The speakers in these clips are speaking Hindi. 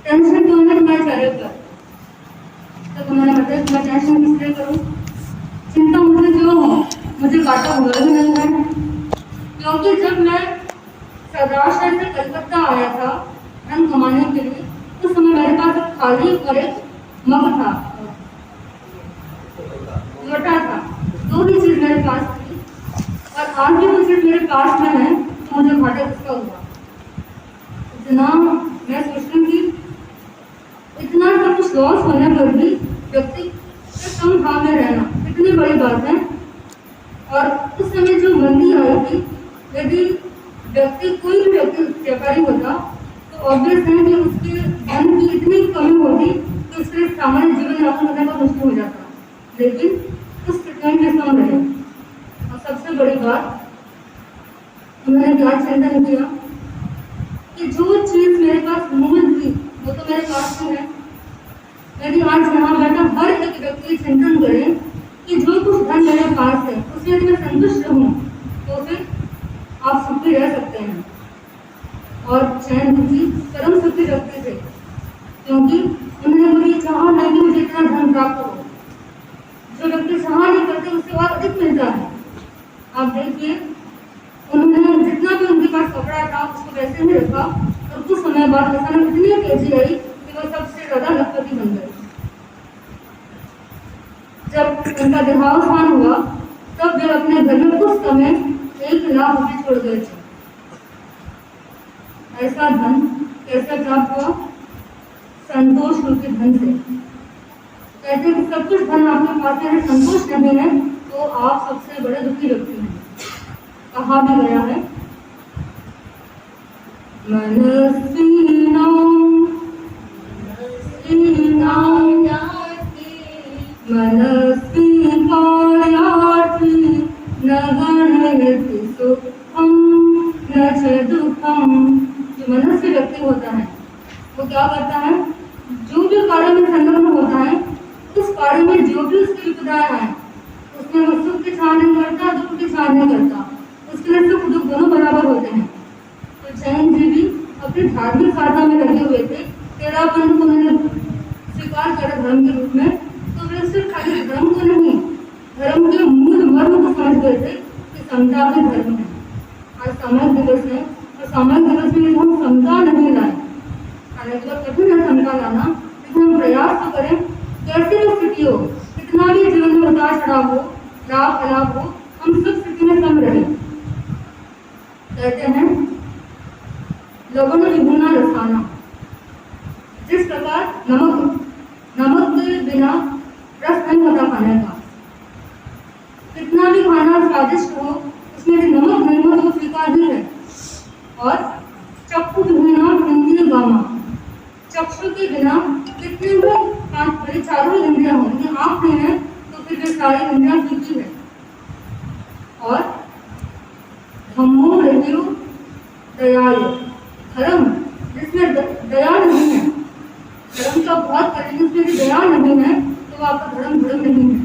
टेंशन क्यों है तुम्हारे चेहरे पर? तो तुम्हारा मतलब मैं टेंशन किस लिए करूँ? चिंता मुझे क्यों हो? मुझे घाटा हुआ भी नहीं है, क्योंकि जब मैं सौराष्ट्र से कलकत्ता आया था धन कमाने के लिए, उस समय मेरे पास एक खाली और एक मग था, लोटा था। दो ही चीज मेरे पास थी, और आज भी वो चीज मेरे पास में है, तो मुझे घाटा किसका हुआ? इतना मैं सोचती हूँ कि इतना सब कुछ लॉस होने पर भी व्यक्ति कम भाव में रहना कितनी बड़ी बात है। और उस समय जो मंदी आई थी, यदि व्यक्ति कोई भी व्यक्ति व्यापारी होता तो ऑब्वियस है कि उसके धन की इतनी कमी होती कि उसके सामान्य जीवन यापन करना बहुत मुश्किल हो जाता, लेकिन उस स्थिति में कम रहे। और सबसे बड़ी बात, मैंने क्या चिंतन किया कि जो चीज मेरे पास मूल थी वो तो मेरे पास में है। यदि आज यहाँ बैठा हर एक व्यक्ति चिंतन करे कि जो कुछ धन मेरे पास है उसमें यदि मैं संतुष्ट रहूं, तो फिर आप सुखी रह सकते हैं। और चैन जी परम सुखी व्यक्ति थे, क्योंकि उन्होंने कभी चाहा नहीं कि मुझे इतना धन प्राप्त हो। जो व्यक्ति चाहा नहीं करते उससे और अधिक मिलता है। आप देखिए, उन्होंने जितना भी उनके पास कपड़ा था उसको वैसे ही रखा, और कुछ समय बाद अचानक इतनी तेजी आई कि वो सबसे ज्यादा लखपति बन गए। जब उनका देहावसान हुआ तब वे अपने घर में कुछ समय 1 लाख रुपए छोड़ गए थे। ऐसा धन कैसे प्राप्त हुआ? संतोष रूपी धन से। कहते हैं कि सब कुछ धन आपके पास है, संतोष नहीं है तो आप सबसे बड़े दुखी व्यक्ति हैं। कहा भी गया है, मनस्विनां मनस्वी कार्यार्थी न गणयति सुखम न च दुखम। जो मनस्वी व्यक्ति होता है वो क्या करता है? जो भी कार्य में संलग्न होता है, उस कार्य में जो भी उसकी विपदाएं हैं उसमें वो सुख की छान नहीं करता, दुख की छान नहीं करता। उसके लिए सुख दुख दोनों बराबर होते हैं। तो जैन जी भी अपनी धार्मिक साधना में लगे हुए थे। तेरापन को उन्होंने स्वीकार करा धर्म के रूप में, तो वे सिर्फ खाली धर्म को नहीं, धर्म के मूल मर्म को समझ गए थे कि समता भी धर्म है। आज सामाजिक दिवस है, और सामाजिक दिवस में हम समता नहीं लाए, हालांकि तो कठिन है समता लाना, लेकिन हम प्रयास तो करें। कैसी भी स्थिति हो, कितना भी जीवन में उतार चढ़ाव हो, लाभ अलाभ हो, हम सब स्थिति में कम रहे। कहते हैं लवण विभुना रसाना। जिस प्रकार नमक के बिना रस नहीं होता खाने का, कितना भी खाना स्वादिष्ट हो उसमें यदि नमक नहीं हो तो स्वीकार्य है। और चक्षु बिना इंद्रिय गामा, चक्षु के बिना कितने भी चारों इंद्रियां हो, यदि आंख नहीं है तो फिर वे सारी इंद्रियां फीकी है। और धम्मो रहियो दयालु, धर्म जिसमें दया नहीं है, धर्म का बहुत करेंगे उसमें भी दया नहीं है तो आपका धर्म नहीं है।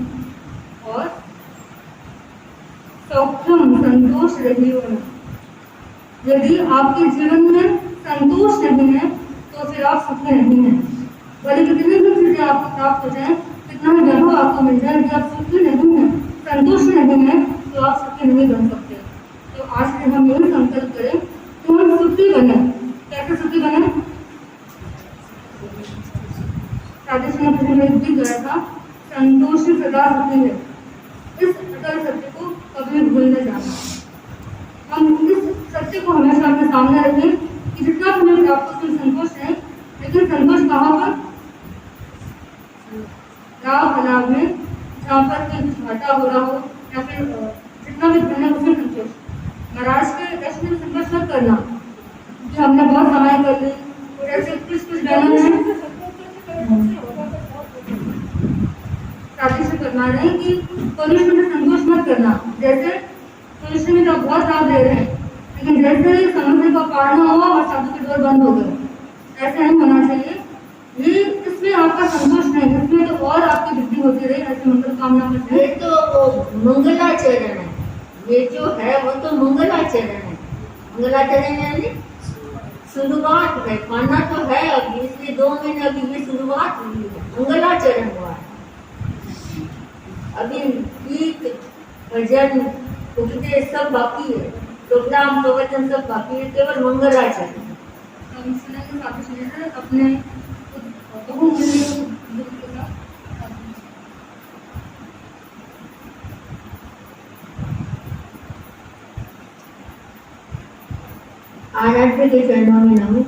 और सौख्यम संतोष रहियो, यदि आपके जीवन में संतोष नहीं है तो फिर आप सुखी नहीं है। भले कितनी भी चीजें आपको प्राप्त हो जाए, कितना भी वैभव आपको मिल जाए, यदि आप सुखी नहीं है, संतुष्ट नहीं है तो आप सुखी नहीं बन सकते। तो आज से हम यही संकल्प करें कि हम सुखी बने। कैसे सुखी बने? राधेश्याम में भी गया था, संतोष सदा सुखी है। इस अटल सत्य को कभी भूल न जाना। हम इस सत्य को हमेशा अपने सामने रखें कि जितना हमें प्राप्त हो उसमें संतोष है, लेकिन संतोष कहाँ पर? लाभ अलाभ में, जहाँ पर कुछ घाटा हो रहा हो या फिर जितना भी धन है उसमें संतोष। महाराज के दर्शन में संतोष मत करना कि हमने बहुत कमाई कर ली, और ऐसे कुछ बहनों ने शादी से करना नहीं कि पुरुष में संतोष मत करना। जैसे पुरुष में तो बहुत लाभ ले रहे हैं, लेकिन जैसे ही समुद्र का पारना हुआ और शादी के डोर बंद हो गए, ऐसा नहीं होना चाहिए। ये इसमें आपका संतोष नहीं, इसमें तो और आपकी वृद्धि होती रही, ऐसी मंगल कामना करते हैं। ये तो मंगलाचरण है, ये जो है वो तो मंगलाचरण है। मंगलाचरण यानी शुरुआत है, खाना तो है, अब ये इसलिए 2 महीने अभी ये शुरुआत हुई है, मंगलाचरण हुआ है। अभी गीत भजन उपदेश सब बाकी है, प्रोग्राम प्रवचन सब बाकी है, केवल मंगलाचरण। हम इसलिए कि आप इसलिए अपने बहुमूल्य दुख के साथ आराध्य के चरणों में नमो।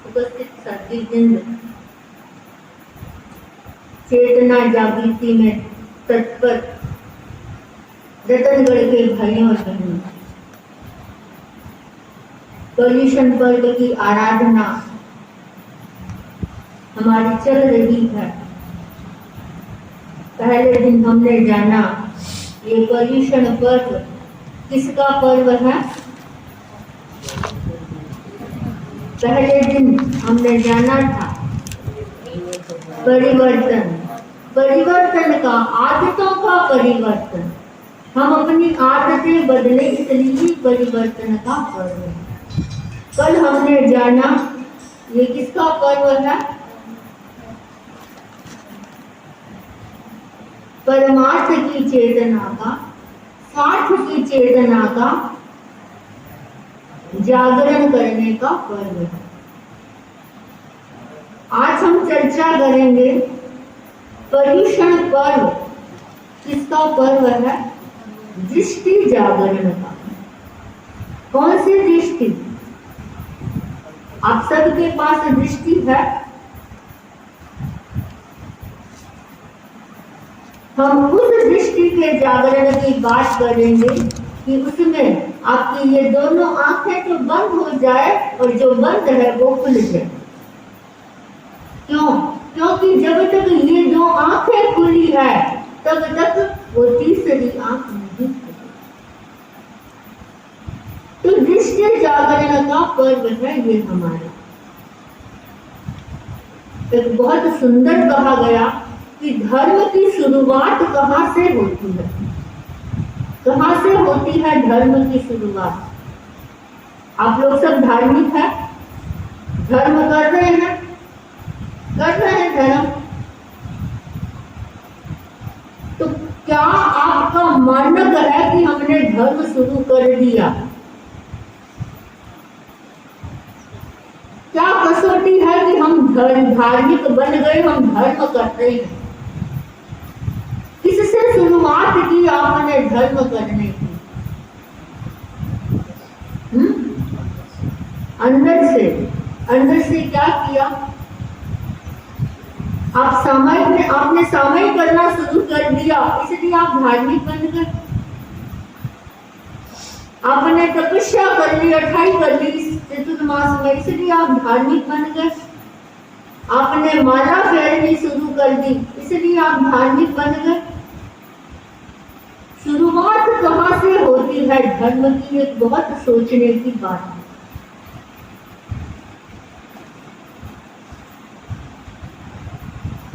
उपस्थित सद्गुरुवृंद, चेतना जागृति में तत्पर रतनगढ़ के भाइयों और बहनों, पर्युषण पर्व की आराधना हमारी चल रही है। पहले दिन हमने जाना ये पर्युषण पर्व किसका पर्व है। पहले दिन हमने जाना था परिवर्तन का, आदतों का परिवर्तन। हम अपनी आदतें बदले, इसलिए परिवर्तन का पर्व है। कल हमने जाना ये किसका पर्व है। परमार्थ की चेतना का, स्वार्थ की चेतना का जागरण करने का पर्व है। आज हम चर्चा करेंगे पर्युषण पर्व किसका पर्व है। दृष्टि जागरण का। कौन सी दृष्टि। आप सबके पास दृष्टि है। हम उस दृष्टि के जागरण की बात करेंगे कि उसमें आपकी ये दोनों आंखें तो बंद हो जाए और जो बंद है वो खुल जाए। क्यों। क्योंकि जब तक ये दो आंखें खुली है तब तक वो तीसरी आंख नहीं खुली। तो दृष्टि जागरण का पर्व है ये हमारा। एक बहुत सुंदर कहा गया कि धर्म की शुरुआत कहाँ से होती है। कहाँ से होती है धर्म की शुरुआत। आप लोग सब धार्मिक है, धर्म कर रहे हैं धर्म। तो क्या आपका मानक है कि हमने धर्म शुरू कर दिया। क्या कसौटी है कि हम धार्मिक बन गए, हम धर्म करते हैं। किससे शुरुआत की आपने धर्म करने की। अंदर से क्या किया। आपने सामायिक करना शुरू कर दिया, इसलिए आप धार्मिक बन गए। आपने तपस्या कर ली, 28 कर ली चतुर्मास में, इसलिए आप धार्मिक बन गए। आपने माला फेरनी शुरू कर दी, इसलिए आप धार्मिक बन गए। शुरुआत कहाँ से होती है धर्म की, एक बहुत सोचने की बात है।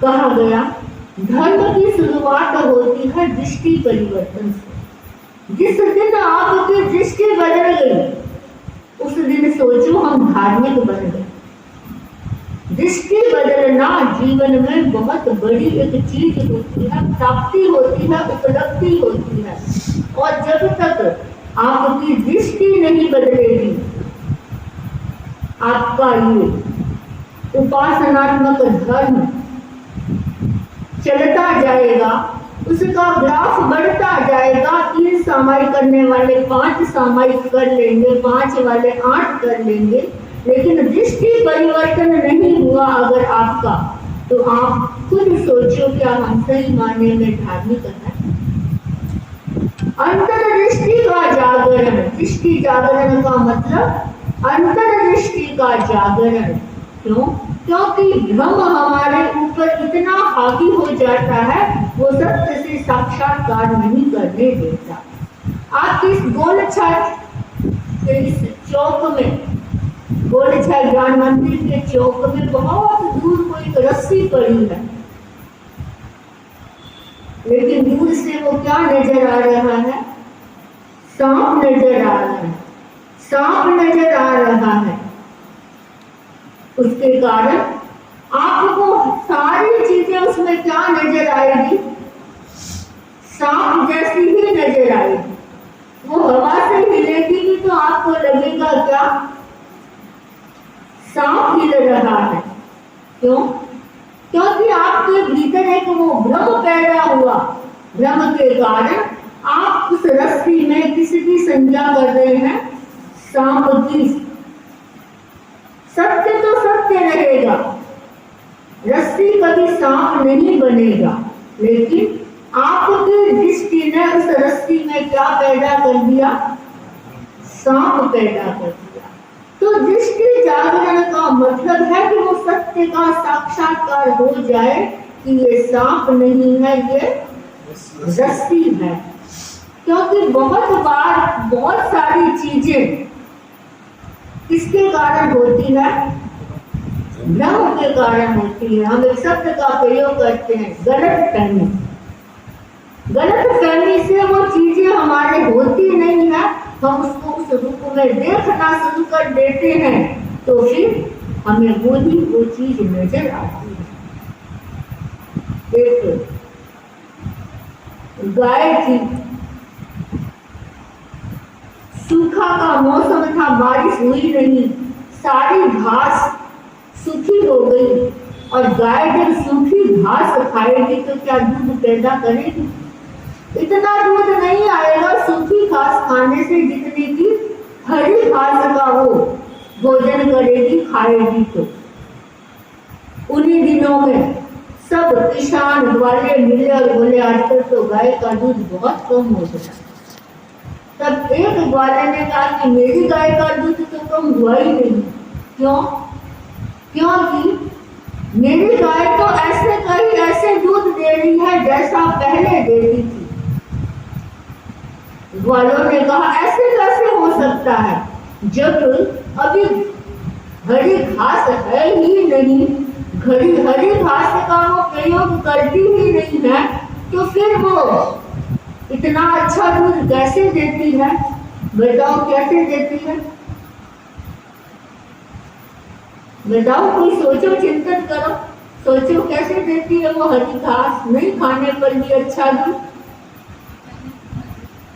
कहा गया धर्म की शुरुआत होती है दृष्टि परिवर्तन से। जिस दिन आपकी दृष्टि बदल गई उस दिन सोचो हम धार्मिक बन गए। दृष्टि बदलना जीवन में बहुत बड़ी एक चीज होती है, प्राप्ति होती है, उपलब्धि होती है। और जब तक आपकी दृष्टि नहीं बदलेगी आपका ये उपासनात्मक धर्म चलता जाएगा, उसका ग्राफ बढ़ता जाएगा। 3 सामायिक करने वाले 5 सामायिक कर लेंगे, 5 वाले 8 कर लेंगे, लेकिन दृष्टि परिवर्तन नहीं हुआ अगर आपका, तो आप खुद सोचो क्या हम सही मायने में धार्मिक है। अंतर्दृष्टि का जागरण। दृष्टि जागरण का मतलब अंतर्दृष्टि का जागरण। क्यों। क्योंकि भ्रम हमारे ऊपर इतना हावी हो जाता है, वो सत्य से साक्षात्कार नहीं करने देता। आप इस गोलछा के इस चौक में, गोलछा ज्ञान मंदिर के चौक में बहुत दूर को एक रस्सी पड़ी है, लेकिन दूर से वो क्या नजर आ रहा है। सांप नजर आ रहा है। सांप नजर आ रहा है। उसके कारण आपको सारी चीजें उसमें क्या नजर आएगी, सांप जैसी ही नजर आएगी। वो हवा से हिलेगी भी तो आपको लगेगा क्या, सांप हिल रहा है। क्यों? क्योंकि आपके भीतर एक वो भ्रम पैदा हुआ। भ्रम के कारण आप उस रस्सी में किसकी संज्ञा कर रहे हैं, सांप की। सत्य तो सत्य रहेगा, रस्सी कभी सांप नहीं बनेगा, लेकिन आपकी दृष्टि ने उस रस्सी में क्या पैदा कर दिया, सांप पैदा कर दिया। तो दृष्टि जागरण का मतलब है कि वो सत्य का साक्षात्कार हो जाए कि ये सांप नहीं है, ये रस्सी है। क्योंकि बहुत बार बहुत सारी चीजें किसके कारण होती है, भ्रम के कारण होती है। हम एक शब्द का प्रयोग करते हैं, गलत फहमी। गलत फहमी से वो चीजें हमारे होती नहीं है, हम उसको उस रूप में देखना शुरू कर देते हैं, तो फिर हमें वो चीज नजर आती है। एक गाय थी, सूखा का मौसम था, बारिश हुई नहीं, सारी घास सूखी हो गई, और गाय जब सूखी घास खाएगी तो क्या दूध पैदा करेगी? इतना दूध नहीं आएगा सूखी घास खाने से जितनी की हरी घास का वो भोजन करेगी, खाएगी। तो उन्हीं दिनों में सब किसान वाले मिले और बोले आजकल तो गाय का दूध बहुत कम हो गया। तब एक ग्वाले ने कहा कि मेरी गाय का दूध तो कम हुआ ही नहीं। क्यों? क्योंकि मेरी गाय तो ऐसे कहीं ऐसे दूध दे रही है जैसा पहले देती थी। ग्वालों ने कहा ऐसे कैसे हो सकता है, जब अभी हरी घास है ही नहीं, हरी घास का वो प्रयोग करती ही नहीं है, तो फिर वो इतना अच्छा दूध कैसे देती है? बताओ कैसे देती है? बताओ, कोई सोचो, चिंतन करो, सोचो कैसे देती है वो हरी घास, नहीं खाने पर भी अच्छा दूध।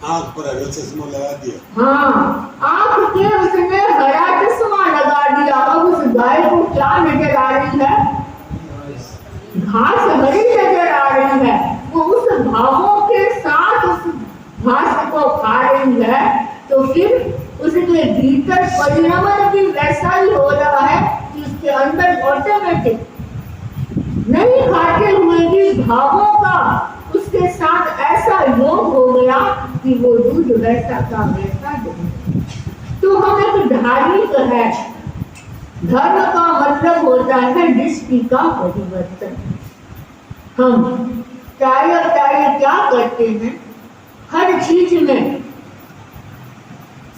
आँख पर हरा चश्मा लगा दिया। हाँ, आँख के उसने हरा चश्मा लगा दिया। अब उस गाय को क्या नजर आ रही है? घास हरी नजर आ रही है। वो उस भावों के साथ उस घास को खा रही है, तो फिर उसके भीतर परिणमन भी वैसा ही हो रहा है कि उसके अंदर ऑटोमेटिक नहीं खाते हुए भी भावों का उसके साथ ऐसा योग हो गया कि वो दूध वैसा का वैसा दे। तो हम एक धार्मिक है, धर्म का मतलब होता है दृष्टि का परिवर्तन। हम टाइम क्या करते हैं, हर चीज में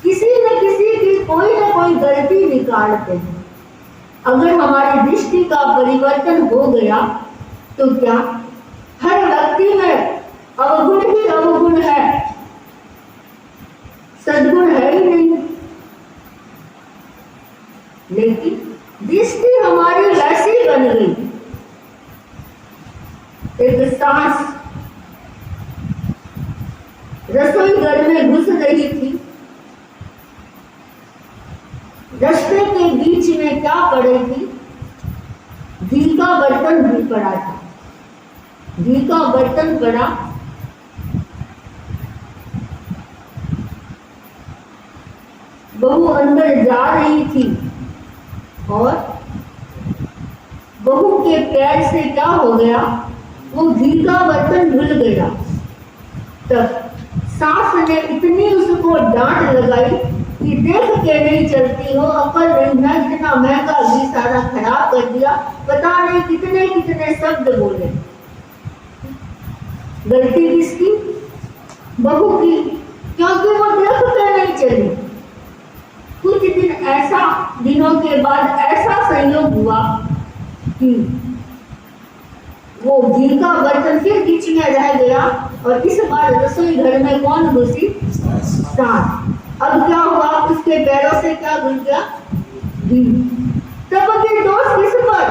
किसी न किसी की कोई न कोई गलती निकालते हैं। अगर हमारी दृष्टि का परिवर्तन हो गया तो क्या हर व्यक्ति में अवगुण ही अवगुण है, सद्गुण है ही नहीं। लेकिन दृष्टि हमारी वैसी बन गई, एक सांस रसोई घर में घुस रही थी, रास्ते के बीच में क्या पड़ी थी, घी का बर्तन भी पड़ा था। घी का बर्तन पड़ा, बहू अंदर जा रही थी और बहू के पैर से क्या हो गया, वो घी का बर्तन धुल गया। तब सास ने इतनी उसको डांट लगाई कि देख के नहीं चलती हो, अकल नहीं है, इतना महंगा घी सारा खराब कर दिया, पता नहीं कितने कितने शब्द बोले। गलती किसकी? बहू की, क्योंकि वो देख के नहीं चली। कुछ दिनों के बाद ऐसा संयोग हुआ कि वो घी का बर्तन फिर बीच में रह गया और इस बार रसोई घर में कौन घुसी? सास। अब क्या हुआ, उसके पैरों से क्या घुस गया? घी। सबके दोष किस पर?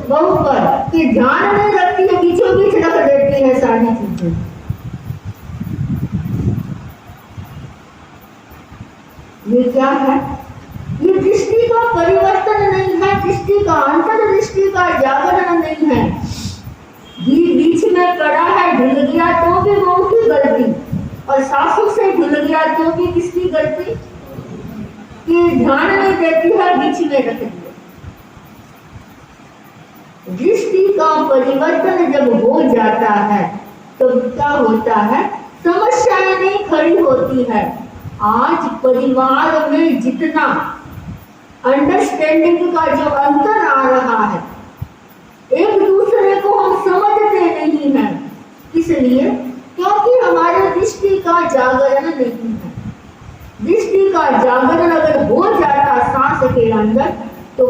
बहू पर, कि ध्यान नहीं रखती है, बीचों बीच रख देती है सारी चीजें। ये क्या है? ये दृष्टि का परिवर्तन नहीं है, दृष्टि का अंतर्दृष्टि का जागरण नहीं है। बीच में कड़ा है, ढुल गया तो भी बहू की गलती, और सासू से ढुल गया तो भी किसकी गलती? कि ध्यान नहीं देती है, बीच में रख दिया। दृष्टि का परिवर्तन जब हो जाता है तो क्या होता है? समस्याएं नहीं खड़ी होती है। आज परिवार में जितना अंडरस्टैंडिंग का जो अंतर आ रहा है, एक दूसरे को हम समझते नहीं हैं, इसलिए क्योंकि हमारे दृष्टि का जागरण नहीं है। दृष्टि का जागरण अगर हो जाता सांस के अंदर, तो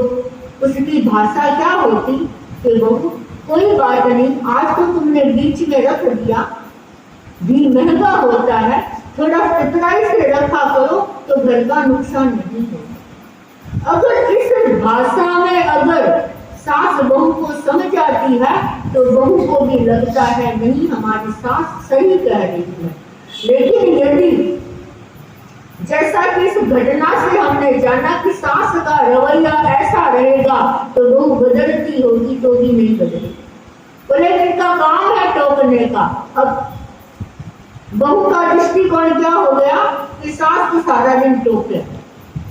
उसकी भाषा क्या होती कि बहू कोई बात नहीं, आज तो तुमने बीच में रख दिया, भी महंगा होता है, थोड़ा कतराई से रखा करो तो घर का नुकसान नहीं होगा। अगर इस भाषा में अगर सास बहू को समझ आती है तो बहू को भी लगता है नहीं, हमारी सास सही कह रही है। लेकिन यदि जैसा कि इस घटना से हमने जाना कि सास का रवैया ऐसा रहेगा तो बहू बदलती होगी तो भी नहीं बदलेगी, बोले इनका काम है टोकने का। अब बहू का दृष्टिकोण क्या हो गया कि सास को सारा दिन टोके।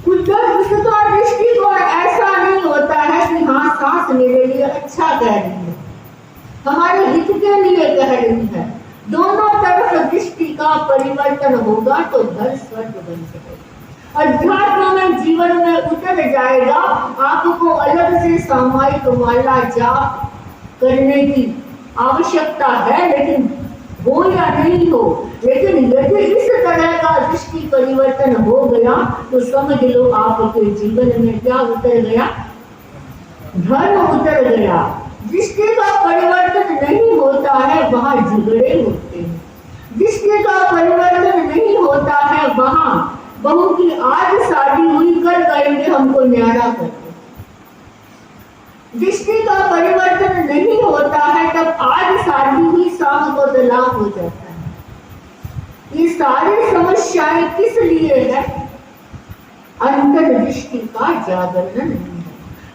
उधर उसका दृष्टिकोण ऐसा नहीं होता है कि हाँ सास मेरे लिए अच्छा कह रही है, हमारे हित के लिए कह रही है। दोनों तरफ दृष्टि का परिवर्तन होगा तो घर स्वर्ग बन सकेगा। अध्यात्म में जीवन में उतर जाएगा। आपको अलग से सामायिक माला जाप करने की आवश्यकता है, लेकिन हो या नहीं हो, लेकिन यदि इस तरह का दृष्टि परिवर्तन हो गया तो समझ लो आपके जीवन में क्या उतर गया? धर्म उतर गया। दृष्टि का परिवर्तन नहीं होता है वहां झगड़े होते हैं। दृष्टि का परिवर्तन नहीं होता है वहां बहू की आज शादी हुई, कल कहेंगे हमको न्यारा करते। दृष्टि का परिवर्तन नहीं होता है तब आज शादी हुई, शाम को तलाक हो जाता है। ये सारी समस्याएं किस लिए है? अंतर्दृष्टि का जागरण नहीं है।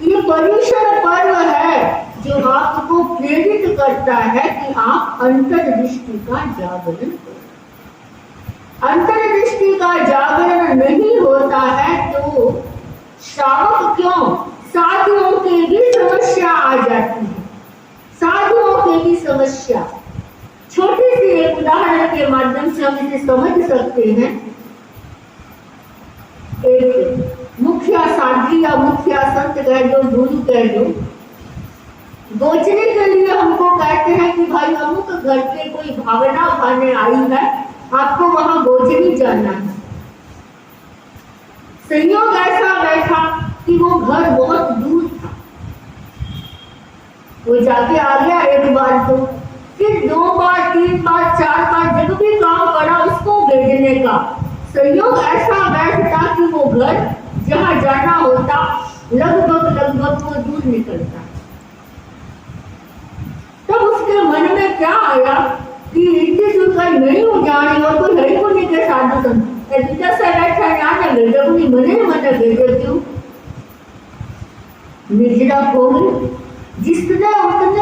ये पर्युषण पर्व है जो आपको प्रेरित करता है कि आप अंतर्दृष्टि का जागरण करें। अंतर्दृष्टि का जागरण नहीं होता है तो श्रावक क्यों, साधुओं की भी समस्या आ जाती है। साधुओं की भी समस्या, छोटी सी एक उदाहरण के माध्यम से हम इसे समझ सकते हैं। एक मुखिया साध्वी या मुखिया संत कह दो, गुरु कह दो, गोचने के लिए हमको कहते हैं कि भाई अमुक घर पे कोई भावना खाने आई है, आपको वहां गोचनी जाना है। संयोग ऐसा बैठा कि वो घर बहुत दूर था, वो जाके आ गया एक बार, तो फिर 2 बार 3 बार 4 बार जब भी काम पड़ा उसको भेजने का। संयोग ऐसा बैठता कि वो घर जहाँ जाना होता लगभग वो दूर निकलता। तब उसके मन में क्या आया कि इतनी दूर कहीं नहीं हो जानी और कोई है को नहीं के साधु संत से बैठा यहाँ अपनी मने मन भेजे क्यों निर्जरा हो गई। जिसने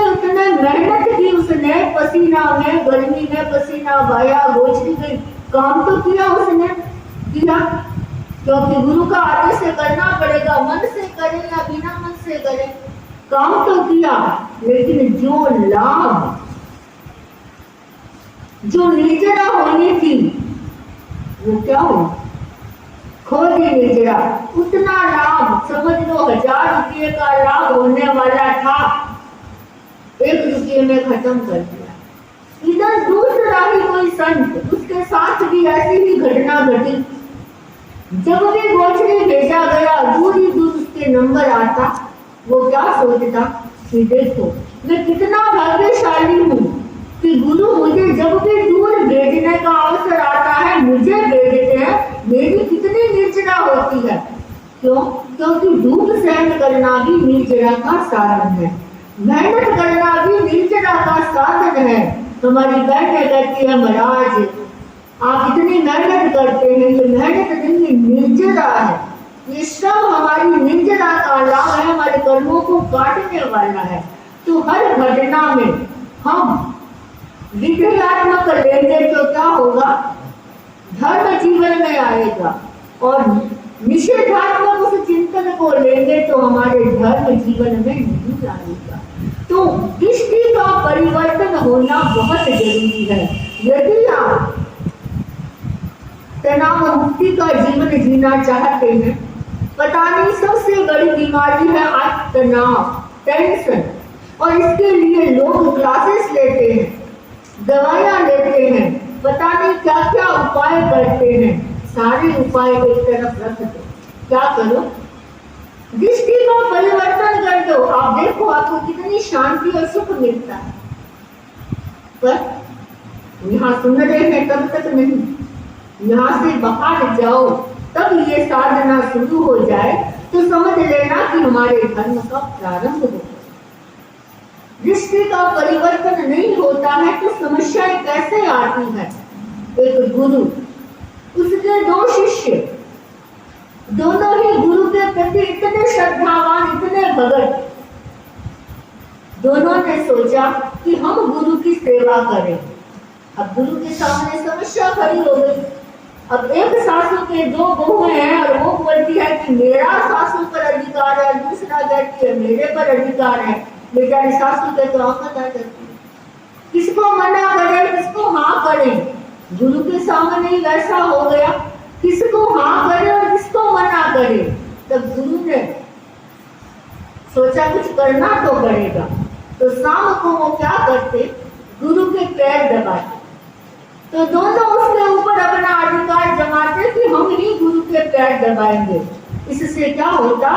उतने मेहनत की, उसने पसीना में गर्मी में पसीना बहाया, गोचरी गई, काम तो किया उसने किया, क्योंकि गुरु का आदेश से करना पड़ेगा, मन से करें या बिना मन से करें, काम तो किया। लेकिन जो लाभ, जो निर्जरा होनी थी वो क्या हो, खो दी निर्जरा। उतना लाभ समझ लो 1000 रुपये का लाभ होने वाला था, 1 रुपये में खत्म कर दिया। इधर दूसरा ही कोई संत, उसके साथ भी ऐसी ही घटना घटी। जब भी गोचरी भेजा गया, दूर ही दूर उसके नंबर आता, वो क्या सोचता कि देखो मैं कितना भाग्यशाली हूँ कि गुरु मुझे जब भी दूर भेजने का अवसर आता है मुझे भेजते हैं। मेरी कितनी निर्जरा होती है, क्यों? क्योंकि धूप सहन करना भी निर्जरा का साधन है, मेहनत करना भी निर्जरा का साधन है। हमारी बहनें कहती है महाराज आप इतनी मेहनत करते हैं, ये मेहनत नहीं निर्जरा है, ये श्रम हमारी निर्जरा का लाभ है, हमारे कर्मों को काटने वाला है। तो हर घटना में हम विधेयात्मक लेंगे तो क्या होगा, धर्म जीवन में आएगा, और निषेधात्मक उस चिंतन को लेंगे तो हमारे धर्म जीवन में नहीं आएगा। तो दृष्टि का परिवर्तन होना बहुत जरूरी है। यदि आप तनाव मुक्ति का जीवन जीना चाहते हैं, पता नहीं सबसे बड़ी बीमारी है आज तनाव, टेंशन, और इसके लिए लोग क्लासेस लेते हैं, दवाइयां लेते हैं, पता नहीं क्या क्या उपाय करते हैं। सारे उपाय एक तरफ रख दो, क्या करो, दृष्टि का परिवर्तन कर दो। आप देखो आपको कितनी शांति और सुख मिलता है। पर यहाँ सुन रहे हैं तब तक नहीं, यहाँ से बाहर जाओ तब ये साधना शुरू हो जाए तो समझ लेना कि हमारे धर्म का प्रारंभ हो। दृष्टि का परिवर्तन नहीं होता है तो समस्याएं कैसे आती है। एक गुरु, उसके दो शिष्य, दोनों ही गुरु के प्रति इतने श्रद्धावान, इतने भगत, दोनों ने सोचा कि हम गुरु की सेवा करें। अब गुरु के सामने समस्या खड़ी हो गई। अब एक सासू के दो बहुएं हैं और वो बोलती है कि मेरा सासू पर अधिकार है, दूसरा कहती है मेरे पर अधिकार है। बेचारी सासू के तो आफत आ जाती है, किसको मना करें, किसको हाँ करें। गुरु के सामने ही वैसा हो गया, किसको हाँ करे और किसको मना करे। तब गुरु ने सोचा कुछ करना तो पड़ेगा, तो शाम को वो क्या करते, गुरु के पैर दबाते, तो दोनों उसके ऊपर अपना अधिकार जमाते कि हम ही गुरु के पैर दबाएंगे। इससे क्या होता,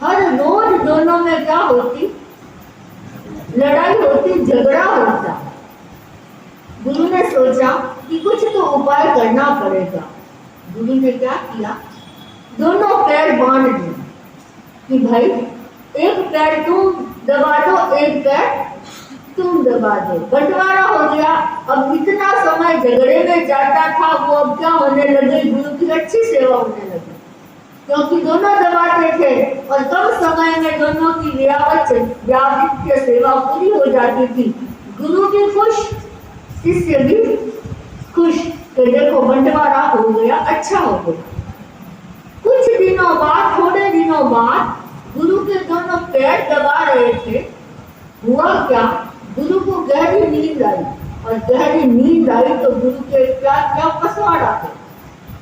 हर रोज दोनों में क्या होती, लड़ाई होती, झगड़ा होता। गुरु ने सोचा कि कुछ तो उपाय करना पड़ेगा। गुरु ने क्या किया, दोनों पैर बांध दिए कि भाई एक पैर तुम दबा दो, एक पैर तुम दबा दो, बंटवारा हो गया। अब इतना समय झगड़े में जाता था, वो अब क्या होने लगे, गुरु की अच्छी सेवा होने लगी, क्योंकि दोनों दबाते थे और कम समय में दोनों की व्यावृत्य सेवा पूरी हो जाती थी। गुरु भी खुश, शिष्य भी खुश कि देखो बंटवारा हो गया, अच्छा हो गया। कुछ दिनों बाद, थोड़े दिनों बाद गुरु के दोनों पैर दबा रहे थे। हुआ क्या, गुरु को गहरी नींद आई, और गहरी नींद आई तो गुरु के क्या क्या पसवाड़ा थे।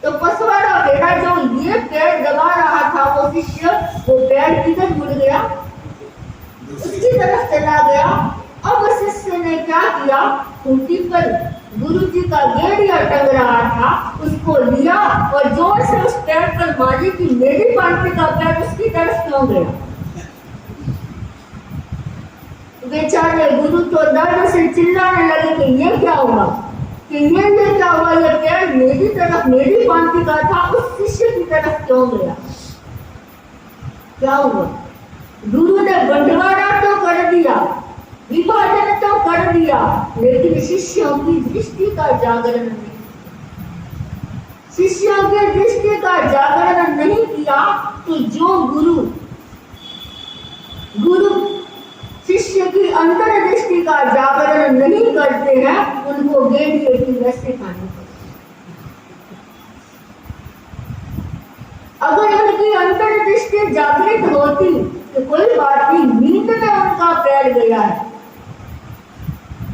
तो पसवाड़ा बेटा जो ये पैर दबा रहा था वो शिष्य, वो पैर किधर मुड़ गया, उसकी तरफ चला गया। अब शिष्य ने क्या किया, खूंटी पर गुरु जी का गेड़िया टंग रहा था, उसको लिया और जोर से उस पैर पर मारी कि मेरी पांटी का पैर उसकी तरफ क्यों गया। बेचारे गुरु तो दर्द से चिल्लाने लगे कि ये क्या हुआ, कि ये क्या हुआ, ये पैर मेरी तरफ, मेरी पांटी का था, उस शिष्य की तरफ क्यों गया। क्या हुआ, गुरु ने बंटवारा तो कर दिया, विभाजन तो कर दिया, लेकिन शिष्यों की दृष्टि का जागरण नहीं, शिष्यों के दृष्टि का जागरण नहीं किया। तो जो गुरु शिष्य की अंतर दृष्टि का जागरण नहीं करते हैं, उनको गेड़िए की वैसे खानी पड़ती। अगर उनकी अंतर दृष्टि जागृत होती तो कोई बात नहीं, नींद में उनका पैर गया है,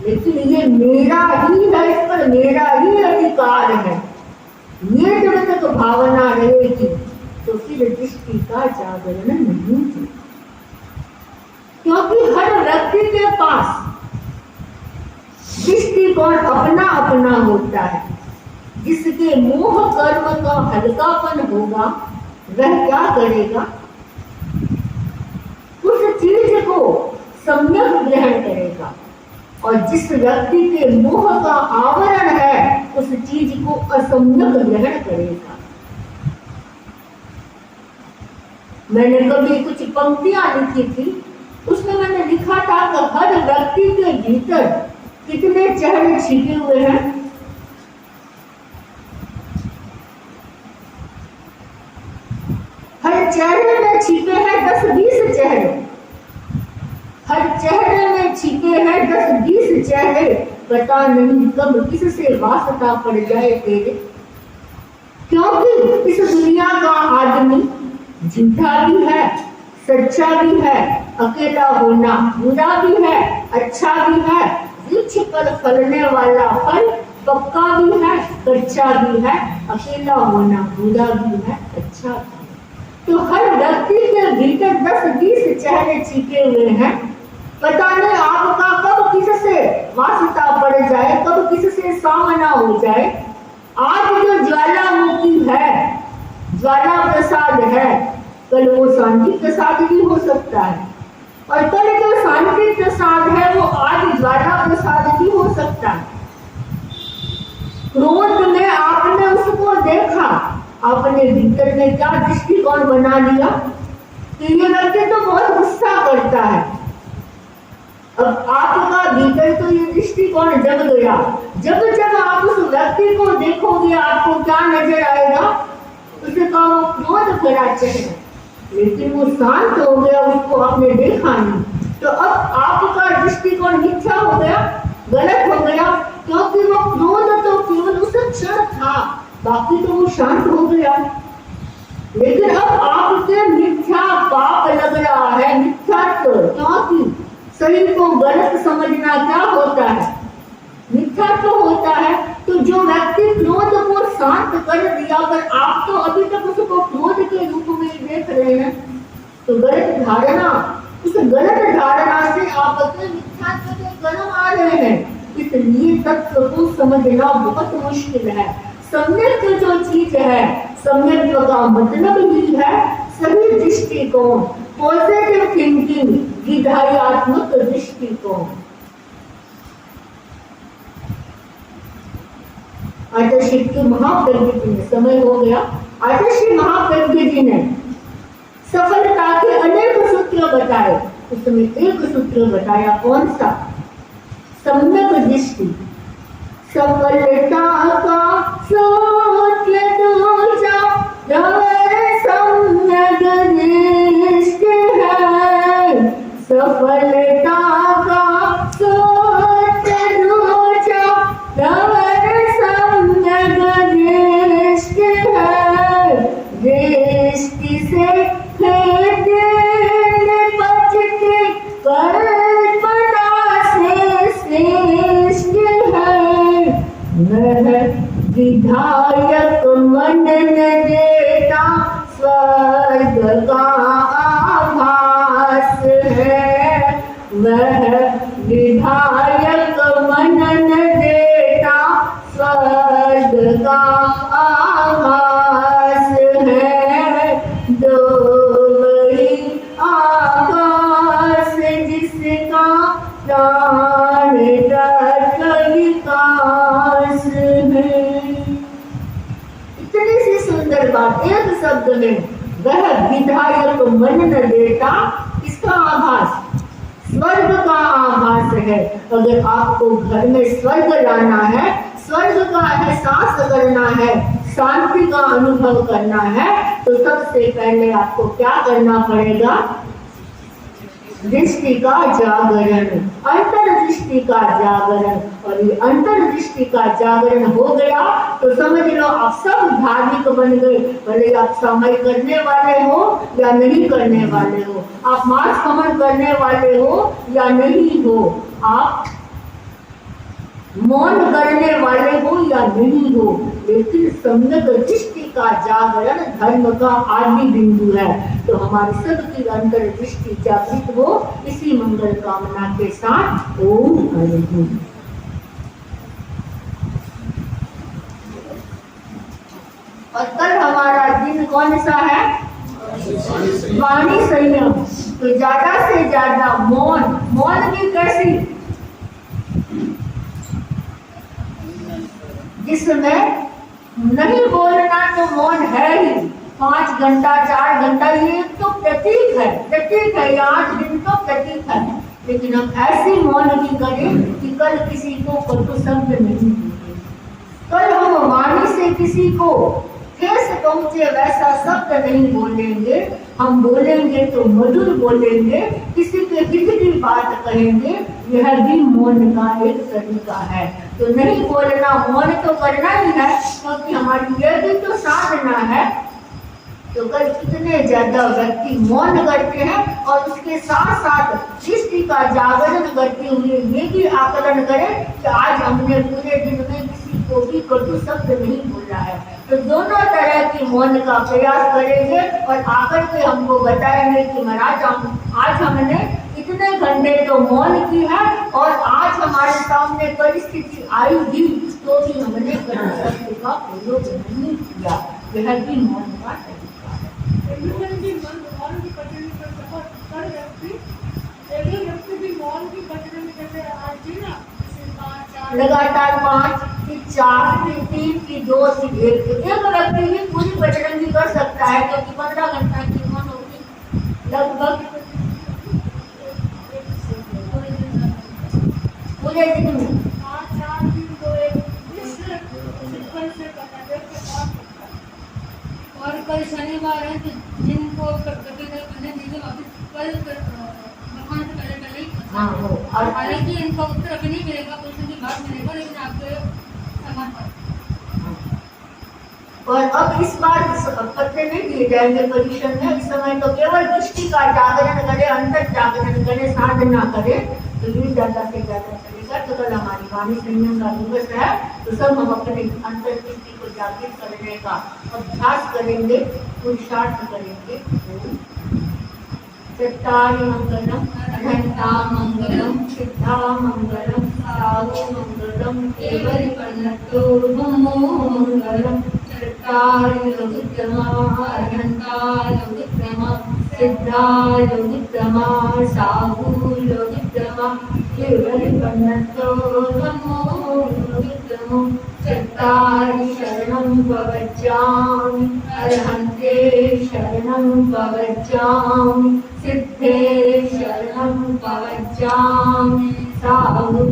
लेकिन ये मेरा ही है, इस पर मेरा ही अधिकार है, ये जब तक भावना रहेगी तो फिर दृष्टि का जागरण नहीं होता। क्योंकि हर व्यक्ति के पास दृष्टिकोण अपना अपना होता है। जिसके मोह कर्म का हल्कापन होगा वह क्या करेगा, उस चीज को सम्यक ग्रहण करेगा, और जिस व्यक्ति के मोह का आवरण है उस चीज को असम्यक ग्रहण करेगा। मैंने कभी कुछ पंक्तियां लिखी थी, उसमें मैंने लिखा था कि हर व्यक्ति के भीतर कितने चेहरे छिपे हुए हैं। हर चेहरे में छिपे हैं 10-20 चेहरे। हर चेहरे में छिपे हैं 10-20 चेहरे। पता नहीं कब किससे वास्ता पड़ जाए तेरे, क्योंकि इस दुनिया का आदमी झूठा भी है, सच्चा भी है, अकेला होना बुरा भी है, अच्छा भी है, वृक्ष पर फलने वाला फल पक्का भी है, कच्चा भी है, अकेला होना बुरा भी है, अच्छा भी है। तो हर व्यक्ति के भीतर 10-20 चेहरे छिपे हुए हैं। पता नहीं आपका कब किससे वास्ता पड़ जाए, कब किससे सामना हो जाए। आज जो ज्वालामुखी है, ज्वाला प्रसाद है, कल वो शांति प्रसाद भी हो सकता है, और कल जो शांति प्रसाद है वो आज ज्वाला प्रसाद भी हो सकता है। क्रोध में आपने उसको देखा, आपने भीतर में क्या दृष्टिकोण बना लिया कि ये व्यक्ति तो बहुत गुस्सा करता है। अब आपका भीतर तो ये दृष्टिकोण जग गया। जब जब आप उस व्यक्ति को देखोगे आपको क्या नजर आएगा, उसे कहो क्रोध भरा चेहरा, लेकिन वो शांत हो गया, उसको आपने देखा नहीं, तो अब आपका दृष्टिकोण मिथ्या हो गया, गलत हो गया, क्योंकि वो क्रोध तो केवल उस क्षण था, बाकी तो वो शांत हो गया। लेकिन अब आपके मिथ्या पाप लग रहा है, मिथ्या तो, क्योंकि सही को गलत समझना क्या होता है, मिथ्या तो होता है। तो जो व्यक्ति क्रोध को शांत कर दिया, पर आप तो अभी तक उसको क्रोध के रूप में देख रहे हैं, तो गलत धारणा, उस गलत धारणा से आप अपने मिथ्यात्व के कर्म आ रहे हैं। इसलिए तत्व को समझना बहुत मुश्किल है। सम्यक जो चीज है, सम्यक का मतलब ही है सही दृष्टिकोण, पॉजिटिव थिंकिंग, विधायात्मक दृष्टिकोण। आचार्य श्री महाप्रज्ञ जी ने, समय हो गया, आचार्य श्री महाप्रज्ञ जी ने सफलता के अनेक सूत्र बताए, उसमें एक सूत्र बताया, कौन सा? सम्यक दृष्टि। सफलता का सूत्र दूजा सम्यक दृष्टि है। सफलता का सूत्र दूजा सम्यक दृष्टि है। दृष्टि से बचते कल्पना से श्रेष्ठ है। वह विधायक मन ने देता स्वर्ग का आभास है। वह विधायक मन ने देता स्वर्ग का आभास है। दो बड़ी आकाश जिसका प्राण विकास है। इतनी सी सुंदर बात एक शब्द में, वह विधायक मन न देता, इसका आभास स्वर्ग का आभास है। अगर आपको घर में स्वर्ग लाना है, स्वर्ग का एहसास करना है, शांति का अनुभव करना है, तो सबसे पहले आपको क्या करना पड़ेगा? दृष्टि का जागरण, अंतर्दृष्टि का जागरण। और ये अंतर्दृष्टि का जागरण हो गया तो समझ लो आप सब धार्मिक बन गए। भले आप समय करने वाले हो या नहीं करने वाले हो, आप मास खमन करने वाले हो या नहीं हो, आप मौन करने वाले हो या नहीं हो, लेकिन सम्यक दृष्टि का जागरण धर्म का आदि बिंदु है। तो हमारी सबकी अंतर दृष्टि जागृत हो, इसी मंगल कामना के साथ ओम हरि ओम। और कल हमारा दिन कौन सा है? वाणी संयम। तो ज्यादा से ज्यादा मौन, मौन भी कैसी? जिसमें नहीं बोलना तो मौन है ही, 5 घंटा 4 घंटा ये तो प्रतीक है, ये 8 दिन तो प्रतीक है। लेकिन हम ऐसी मौन की करें कि कल किसी को कटु शब्द नहीं बोले, कल हम वाणी से किसी को ठेस पहुंचे वैसा शब्द नहीं बोलेंगे। हम बोलेंगे तो मधुर बोलेंगे, किसी के हित की बात कहेंगे। यह भी मौन का एक तरीका है। तो नहीं बोलना, मौन तो करना ही है, क्योंकि हमारी यह भी तो साधना है। तो कल कितने ज्यादा व्यक्ति मौन करते हैं और उसके साथ साथ दृष्टि का जागरण करते हुए ये भी आकलन करें कि आज हमने पूरे दिन में किसी को भी कटु शब्द नहीं बोला है। तो दोनों तरह की मौन का प्रयास करेंगे और आकर के हमको बताएंगे कि महाराज आज हमने इतने घंटे तो मौन की है और आज हमारे सामने परिस्थिति आई भी तो भी हमने कटु शब्द का प्रयोग नहीं किया। यह भी मौन का तरीका है। लगातार 5 फिर 4 फिर 3 फिर 2 फिर 1 एक व्यक्ति भी पूरी बजरंगी कर सकता है, क्योंकि 15 घंटा की मौन होगी लगभग पूरे दिन में। और कल शनिवार है तो जिनको कभी वापस कल भगवान से पहले ही और हालांकि इनका उत्तर अभी नहीं मिलेगा, प्रश्न के बाद मिलेगा, लेकिन आपके समान पर। और अब इस बार पत्ते नहीं दिए जाएंगे परीक्षा में। इस समय तो केवल दृष्टि का जागरण करे, अंतर जागरण करे, साधना करे, तो ये ज्यादा से ज्यादा चलेगा। तो कल हमारी वाणी संयम का दिवस है, तो सब हम अपने अंतर दृष्टि को जागृत करने का अभ्यास करेंगे, पुरुषार्थ करेंगे। चित्तानि मंगलम, अनंता मंगलम, सिद्धा मंगलम, साधु मंगलम, केवल कर्णतो नमो मंगलम। चित्तानि लघुत्तमा, अनंता लघुत्तमा, सिद्धा लघुत्तमा, साधु लघुत्तमा, केवल कर्णतो नमो लघुत्तमः। चित्तानि शरणं प्रवज्जामि, अरहन्ते शरणं प्रवज्जामि, सिद्धे शरणं प्रवज्जामि, साधु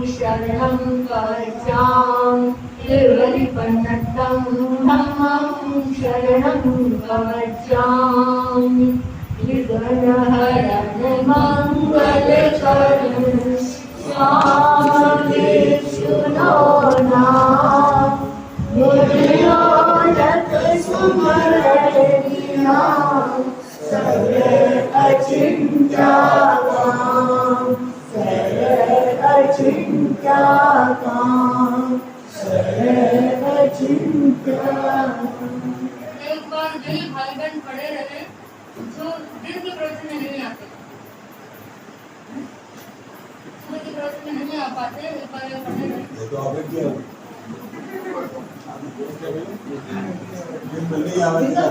शरणं प्रवज्जामि, केवलिपन्नतं धम्मं शरणं प्रवज्जामि। विघ्नहरण मंगलकरण स्वामी सुनो नाम, गुरुनानक सुमरनिया, सर्व अचिंत्या काम, सर्व अचिंत्या काम, सर्व अचिंत्या। एक बार यही भाई बहन पड़े रहे जो दिन के प्रवचन में नहीं आते, सुबह के प्रवचन में नहीं आ पाते, एक बार पढ़े रहे। तो आपने क्या नहीं आवाज का